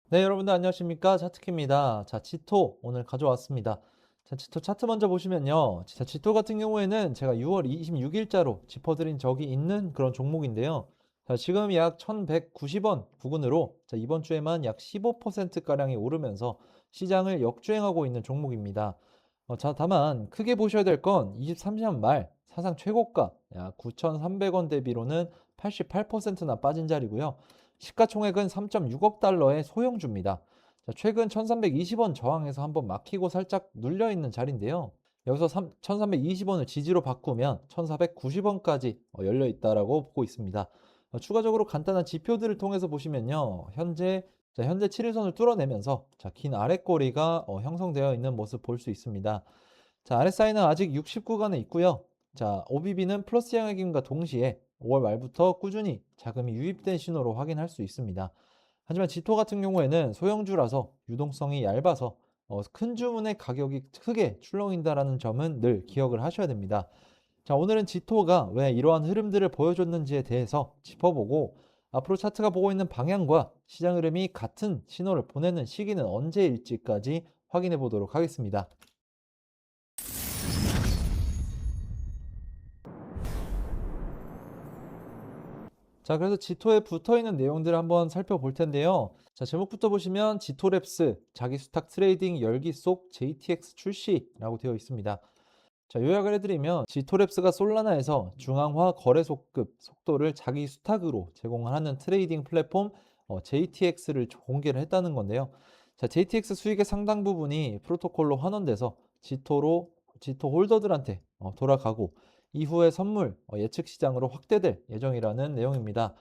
네, 여러분들 안녕하십니까? 차트키입니다. 자, 지토 오늘 가져왔습니다. 자, 지토 차트 먼저 보시면요. 자, 지토 같은 경우에는 제가 6월 26일자로 짚어드린 적이 있는 그런 종목인데요. 자, 지금 약 1190원 부근으로 자, 이번 주에만 약 15%가량이 오르면서 시장을 역주행하고 있는 종목입니다. 자, 다만 크게 보셔야 될 건 23년 말 사상 최고가 약 9,300원 대비로는 88%나 빠진 자리고요. 시가총액은 3.6억 달러의 소형주입니다. 자, 최근 1320원 저항에서 한번 막히고 살짝 눌려있는 자리인데요. 여기서 1320원을 지지로 바꾸면 1490원까지 열려있다라고 보고 있습니다. 추가적으로 간단한 지표들을 통해서 보시면요. 현재 7일선을 뚫어내면서 긴 아랫꼬리가 형성되어 있는 모습 볼 수 있습니다. 자, RSI는 아직 60 구간에 있고요. 자, OBB는 플러스 양액임과 동시에 5월 말부터 꾸준히 자금이 유입된 신호로 확인할 수 있습니다. 하지만 지토 같은 경우에는 소형주라서 유동성이 얇아서 큰 주문의 가격이 크게 출렁인다라는 점은 늘 기억을 하셔야 됩니다. 자, 오늘은 지토가 왜 이러한 흐름들을 보여줬는지에 대해서 짚어보고 앞으로 차트가 보고 있는 방향과 시장 흐름이 같은 신호를 보내는 시기는 언제일지까지 확인해 보도록 하겠습니다. 자, 그래서 지토에 붙어 있는 내용들을 한번 살펴볼 텐데요. 자, 제목부터 보시면 지토랩스 자기 수탁 트레이딩 열기 속 JTX 출시라고 되어 있습니다. 자, 요약을 해드리면 지토랩스가 솔라나에서 중앙화 거래 속도를 자기 수탁으로 제공하는 트레이딩 플랫폼 JTX를 공개를 했다는 건데요. 자, JTX 수익의 상당 부분이 프로토콜로 환원돼서 지토 홀더들한테 돌아가고 이후에 선물 예측 시장으로 확대될 예정이라는 내용입니다.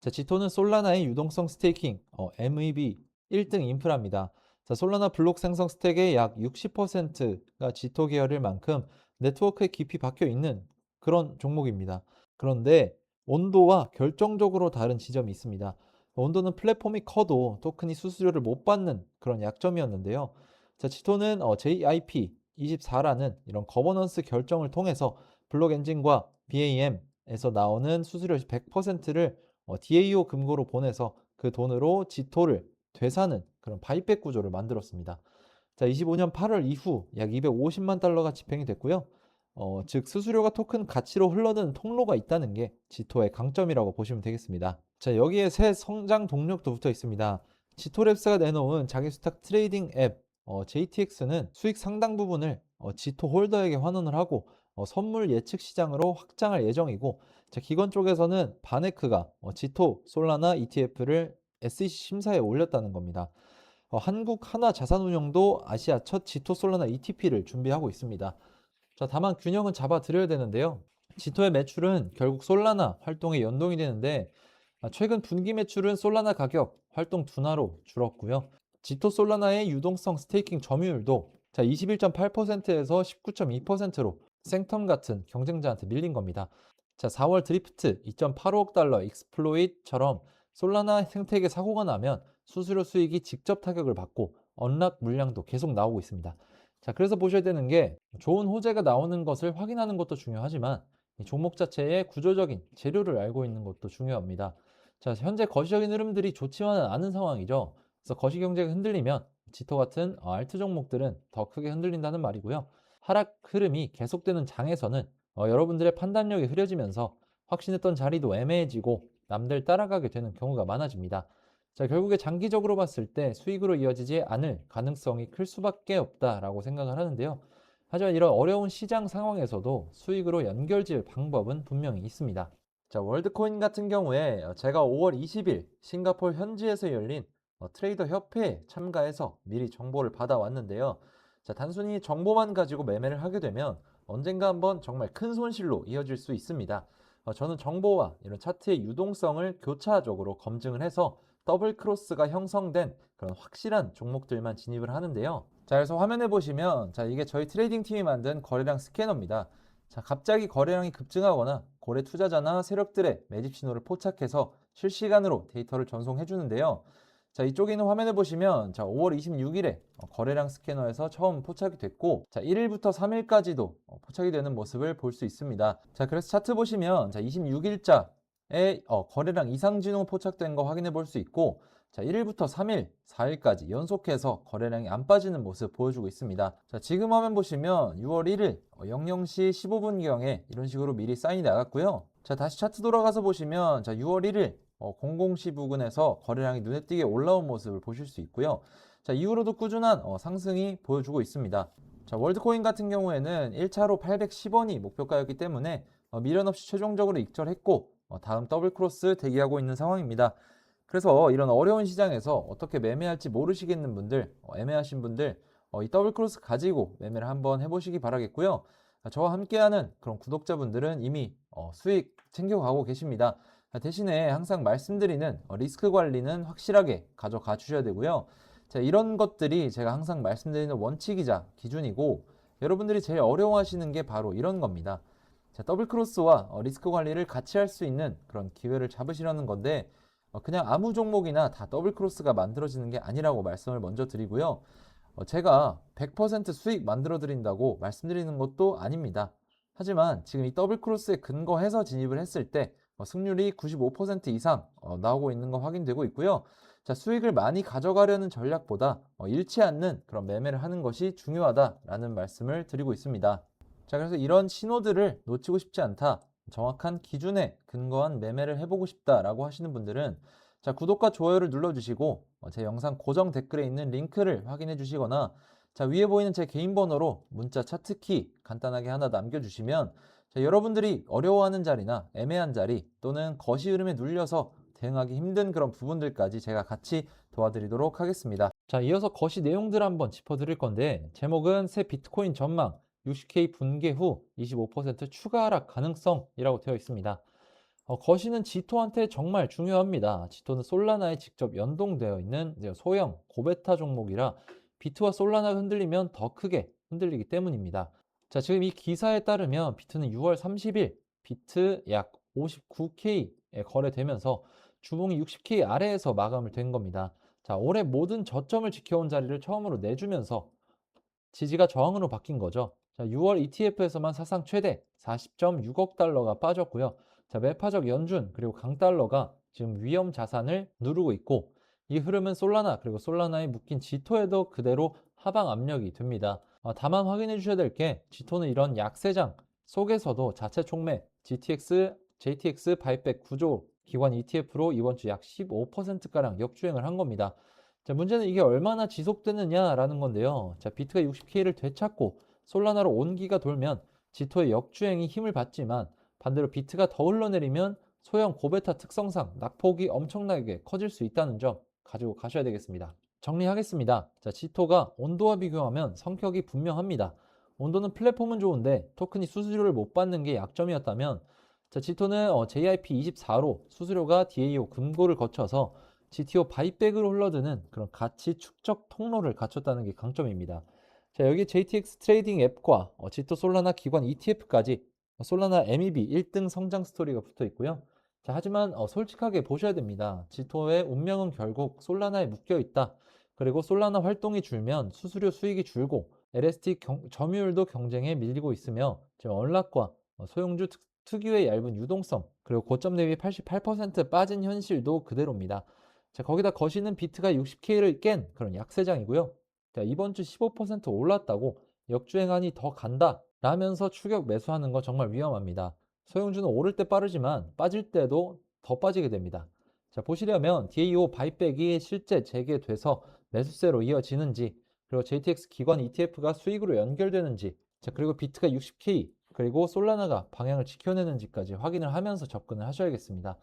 자, 지토는 솔라나의 유동성 스테이킹 MEV 1등 인프라입니다. 자, 솔라나 블록 생성 스택의 약 60%가 지토 계열일 만큼 네트워크에 깊이 박혀 있는 그런 종목입니다. 그런데 온도와 결정적으로 다른 지점이 있습니다. 온도는 플랫폼이 커도 토큰이 수수료를 못 받는 그런 약점이었는데요. 자, 지토는 JIP24라는 이런 거버넌스 결정을 통해서 블록 엔진과 BAM에서 나오는 수수료 100%를 DAO 금고로 보내서 그 돈으로 지토를 되사는 그런 바이백 구조를 만들었습니다. 자, 25년 8월 이후 약 250만 달러가 집행이 됐고요. 즉 수수료가 토큰 가치로 흘러드는 통로가 있다는 게 지토의 강점이라고 보시면 되겠습니다. 자, 여기에 새 성장 동력도 붙어 있습니다. 지토랩스가 내놓은 자기 수탁 트레이딩 앱 JTX는 수익 상당 부분을 지토 홀더에게 환원을 하고 선물 예측 시장으로 확장할 예정이고, 자, 기관 쪽에서는 바네크가 지토 솔라나 ETF를 SEC 심사에 올렸다는 겁니다. 한국 하나 자산운용도 아시아 첫 지토 솔라나 ETP를 준비하고 있습니다. 자, 다만 균형은 잡아드려야 되는데요. 지토의 매출은 결국 솔라나 활동에 연동이 되는데, 최근 분기 매출은 솔라나 가격, 활동 둔화로 줄었고요. 지토 솔라나의 유동성 스테이킹 점유율도 자, 21.8%에서 19.2%로 생텀 같은 경쟁자한테 밀린 겁니다. 자, 4월 드리프트 2.85억 달러 익스플로잇처럼 솔라나 생태계 사고가 나면 수수료 수익이 직접 타격을 받고 언락 물량도 계속 나오고 있습니다. 자, 그래서 보셔야 되는 게 좋은 호재가 나오는 것을 확인하는 것도 중요하지만 이 종목 자체의 구조적인 재료를 알고 있는 것도 중요합니다. 자, 현재 거시적인 흐름들이 좋지만은 않은 상황이죠. 그래서 거시 경제가 흔들리면 지토 같은 알트 종목들은 더 크게 흔들린다는 말이고요. 하락 흐름이 계속되는 장에서는 여러분들의 판단력이 흐려지면서 확신했던 자리도 애매해지고 남들 따라가게 되는 경우가 많아집니다. 자, 결국에 장기적으로 봤을 때 수익으로 이어지지 않을 가능성이 클 수밖에 없다라고 생각을 하는데요. 하지만 이런 어려운 시장 상황에서도 수익으로 연결지을 방법은 분명히 있습니다. 자, 월드코인 같은 경우에 제가 5월 20일 싱가포르 현지에서 열린 트레이더 협회에 참가해서 미리 정보를 받아왔는데요. 자, 단순히 정보만 가지고 매매를 하게 되면 언젠가 한번 정말 큰 손실로 이어질 수 있습니다. 저는 정보와 이런 차트의 유동성을 교차적으로 검증을 해서 더블 크로스가 형성된 그런 확실한 종목들만 진입을 하는데요. 자, 그래서 화면에 보시면 자, 이게 저희 트레이딩 팀이 만든 거래량 스캐너입니다. 자, 갑자기 거래량이 급증하거나 고래 투자자나 세력들의 매집 신호를 포착해서 실시간으로 데이터를 전송해 주는데요. 자, 이쪽에 있는 화면을 보시면 자, 5월 26일에 거래량 스캐너에서 처음 포착이 됐고, 자, 1일부터 3일까지도 포착이 되는 모습을 볼 수 있습니다. 자, 그래서 차트 보시면 자, 26일자에 거래량 이상 진호 포착된 거 확인해 볼 수 있고, 자, 1일부터 3일, 4일까지 연속해서 거래량이 안 빠지는 모습 보여주고 있습니다. 자, 지금 화면 보시면 6월 1일 00시 15분경에 이런 식으로 미리 사인이 나갔고요. 자, 다시 차트 돌아가서 보시면 자, 6월 1일 00시 부근에서 거래량이 눈에 띄게 올라온 모습을 보실 수 있고요. 자, 이후로도 꾸준한 상승이 보여주고 있습니다. 자, 월드코인 같은 경우에는 1차로 810원이 목표가였기 때문에 미련 없이 최종적으로 익절했고 다음 더블 크로스 대기하고 있는 상황입니다. 그래서 이런 어려운 시장에서 어떻게 매매할지 모르시겠는 분들, 애매하신 분들, 이 더블 크로스 가지고 매매를 한번 해보시기 바라겠고요. 저와 함께하는 그런 구독자분들은 이미 수익 챙겨가고 계십니다. 대신에 항상 말씀드리는 리스크 관리는 확실하게 가져가 주셔야 되고요. 자, 이런 것들이 제가 항상 말씀드리는 원칙이자 기준이고, 여러분들이 제일 어려워하시는 게 바로 이런 겁니다. 자, 더블 크로스와 리스크 관리를 같이 할 수 있는 그런 기회를 잡으시려는 건데, 그냥 아무 종목이나 다 더블 크로스가 만들어지는 게 아니라고 말씀을 먼저 드리고요. 제가 100% 수익 만들어 드린다고 말씀드리는 것도 아닙니다. 하지만 지금 이 더블 크로스에 근거해서 진입을 했을 때 승률이 95% 이상 나오고 있는 거 확인되고 있고요. 자, 수익을 많이 가져가려는 전략보다 잃지 않는 그런 매매를 하는 것이 중요하다라는 말씀을 드리고 있습니다. 자, 그래서 이런 신호들을 놓치고 싶지 않다. 정확한 기준에 근거한 매매를 해보고 싶다라고 하시는 분들은 자, 구독과 좋아요를 눌러주시고 제 영상 고정 댓글에 있는 링크를 확인해 주시거나 자, 위에 보이는 제 개인 번호로 문자 차트키 간단하게 하나 남겨주시면 자, 여러분들이 어려워하는 자리나 애매한 자리 또는 거시 흐름에 눌려서 대응하기 힘든 그런 부분들까지 제가 같이 도와드리도록 하겠습니다. 자, 이어서 거시 내용들 한번 짚어드릴 건데 제목은 새 비트코인 전망 60K 분개 후 25% 추가 하락 가능성이라고 되어 있습니다. 거시는 지토한테 정말 중요합니다. 지토는 솔라나에 직접 연동되어 있는 이제 소형 고베타 종목이라 비트와 솔라나가 흔들리면 더 크게 흔들리기 때문입니다. 자, 지금 이 기사에 따르면 비트는 6월 30일 비트 약 59K에 거래되면서 주봉이 60K 아래에서 마감을 된 겁니다. 자, 올해 모든 저점을 지켜온 자리를 처음으로 내주면서 지지가 저항으로 바뀐 거죠. 자, 6월 ETF에서만 사상 최대 40.6억 달러가 빠졌고요. 자, 매파적 연준 그리고 강달러가 지금 위험 자산을 누르고 있고 이 흐름은 솔라나 그리고 솔라나에 묶인 지토에도 그대로 하방 압력이 됩니다. 다만 확인해 주셔야 될 게 지토는 이런 약세장 속에서도 자체 촉매 GTX, JTX 바이백 구조 기관 ETF로 이번 주 약 15%가량 역주행을 한 겁니다. 자, 문제는 이게 얼마나 지속되느냐라는 건데요. 자, 비트가 60K를 되찾고 솔라나로 온기가 돌면 지토의 역주행이 힘을 받지만 반대로 비트가 더 흘러내리면 소형 고베타 특성상 낙폭이 엄청나게 커질 수 있다는 점 가지고 가셔야 되겠습니다. 정리하겠습니다. 자, 지토가 온도와 비교하면 성격이 분명합니다. 온도는 플랫폼은 좋은데 토큰이 수수료를 못 받는 게 약점이었다면 자, 지토는 JIP24로 수수료가 DAO 금고를 거쳐서 GTO 바이백으로 흘러드는 그런 가치 축적 통로를 갖췄다는 게 강점입니다. 자, 여기 JTX 트레이딩 앱과 지토 솔라나 기관 ETF까지 솔라나 MEB 1등 성장 스토리가 붙어 있고요. 자, 하지만 솔직하게 보셔야 됩니다. 지토의 운명은 결국 솔라나에 묶여 있다. 그리고 솔라나 활동이 줄면 수수료 수익이 줄고 LST 점유율도 경쟁에 밀리고 있으며 지금 언락과 소형주 특유의 얇은 유동성 그리고 고점 대비 88% 빠진 현실도 그대로입니다. 자, 거기다 거시는 비트가 60K를 깬 그런 약세장이고요. 자, 이번 주 15% 올랐다고 역주행하니 더 간다 라면서 추격 매수하는 거 정말 위험합니다. 소형주는 오를 때 빠르지만 빠질 때도 더 빠지게 됩니다. 자, 보시려면 DAO 바이백이 실제 재개돼서 매수세로 이어지는지 그리고 JTX 기관 ETF가 수익으로 연결되는지 자, 그리고 비트가 60K 그리고 솔라나가 방향을 지켜내는지까지 확인을 하면서 접근을 하셔야겠습니다.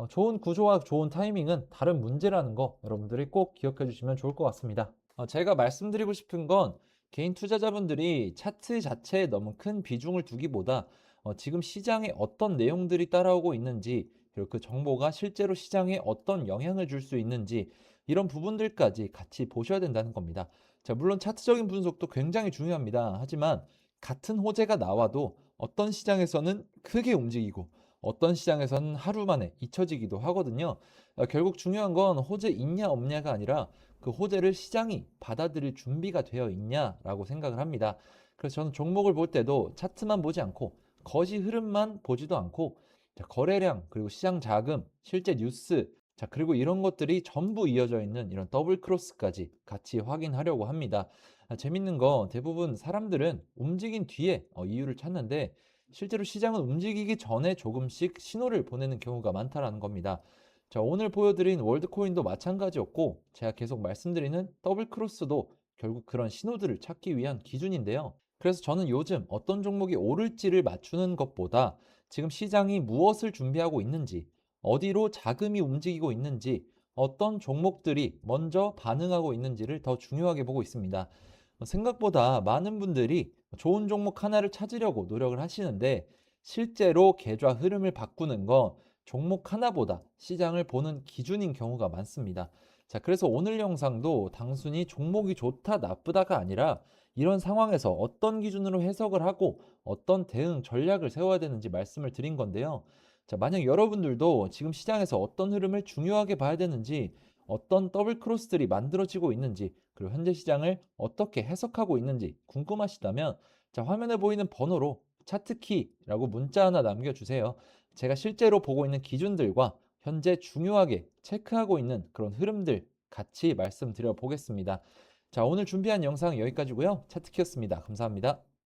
좋은 구조와 좋은 타이밍은 다른 문제라는 거 여러분들이 꼭 기억해 주시면 좋을 것 같습니다. 제가 말씀드리고 싶은 건 개인 투자자분들이 차트 자체에 너무 큰 비중을 두기보다 지금 시장에 어떤 내용들이 따라오고 있는지 그리고 그 정보가 실제로 시장에 어떤 영향을 줄 수 있는지 이런 부분들까지 같이 보셔야 된다는 겁니다. 자, 물론 차트적인 분석도 굉장히 중요합니다. 하지만 같은 호재가 나와도 어떤 시장에서는 크게 움직이고 어떤 시장에서는 하루 만에 잊혀지기도 하거든요. 결국 중요한 건 호재 있냐 없냐가 아니라 그 호재를 시장이 받아들일 준비가 되어 있냐라고 생각을 합니다. 그래서 저는 종목을 볼 때도 차트만 보지 않고 거시 흐름만 보지도 않고 자, 거래량 그리고 시장 자금, 실제 뉴스 자, 그리고 이런 것들이 전부 이어져 있는 이런 더블 크로스까지 같이 확인하려고 합니다. 재밌는 건 대부분 사람들은 움직인 뒤에 이유를 찾는데 실제로 시장은 움직이기 전에 조금씩 신호를 보내는 경우가 많다라는 겁니다. 자, 오늘 보여드린 월드코인도 마찬가지였고 제가 계속 말씀드리는 더블 크로스도 결국 그런 신호들을 찾기 위한 기준인데요. 그래서 저는 요즘 어떤 종목이 오를지를 맞추는 것보다 지금 시장이 무엇을 준비하고 있는지, 어디로 자금이 움직이고 있는지, 어떤 종목들이 먼저 반응하고 있는지를 더 중요하게 보고 있습니다. 생각보다 많은 분들이 좋은 종목 하나를 찾으려고 노력을 하시는데 실제로 계좌 흐름을 바꾸는 건 종목 하나보다 시장을 보는 기준인 경우가 많습니다. 자, 그래서 오늘 영상도 단순히 종목이 좋다, 나쁘다가 아니라 이런 상황에서 어떤 기준으로 해석을 하고 어떤 대응 전략을 세워야 되는지 말씀을 드린 건데요. 자, 만약 여러분들도 지금 시장에서 어떤 흐름을 중요하게 봐야 되는지, 어떤 더블 크로스들이 만들어지고 있는지, 그리고 현재 시장을 어떻게 해석하고 있는지 궁금하시다면, 자, 화면에 보이는 번호로 차트키라고 문자 하나 남겨주세요. 제가 실제로 보고 있는 기준들과 현재 중요하게 체크하고 있는 그런 흐름들 같이 말씀드려 보겠습니다. 자, 오늘 준비한 영상 여기까지고요. 차트키였습니다. 감사합니다.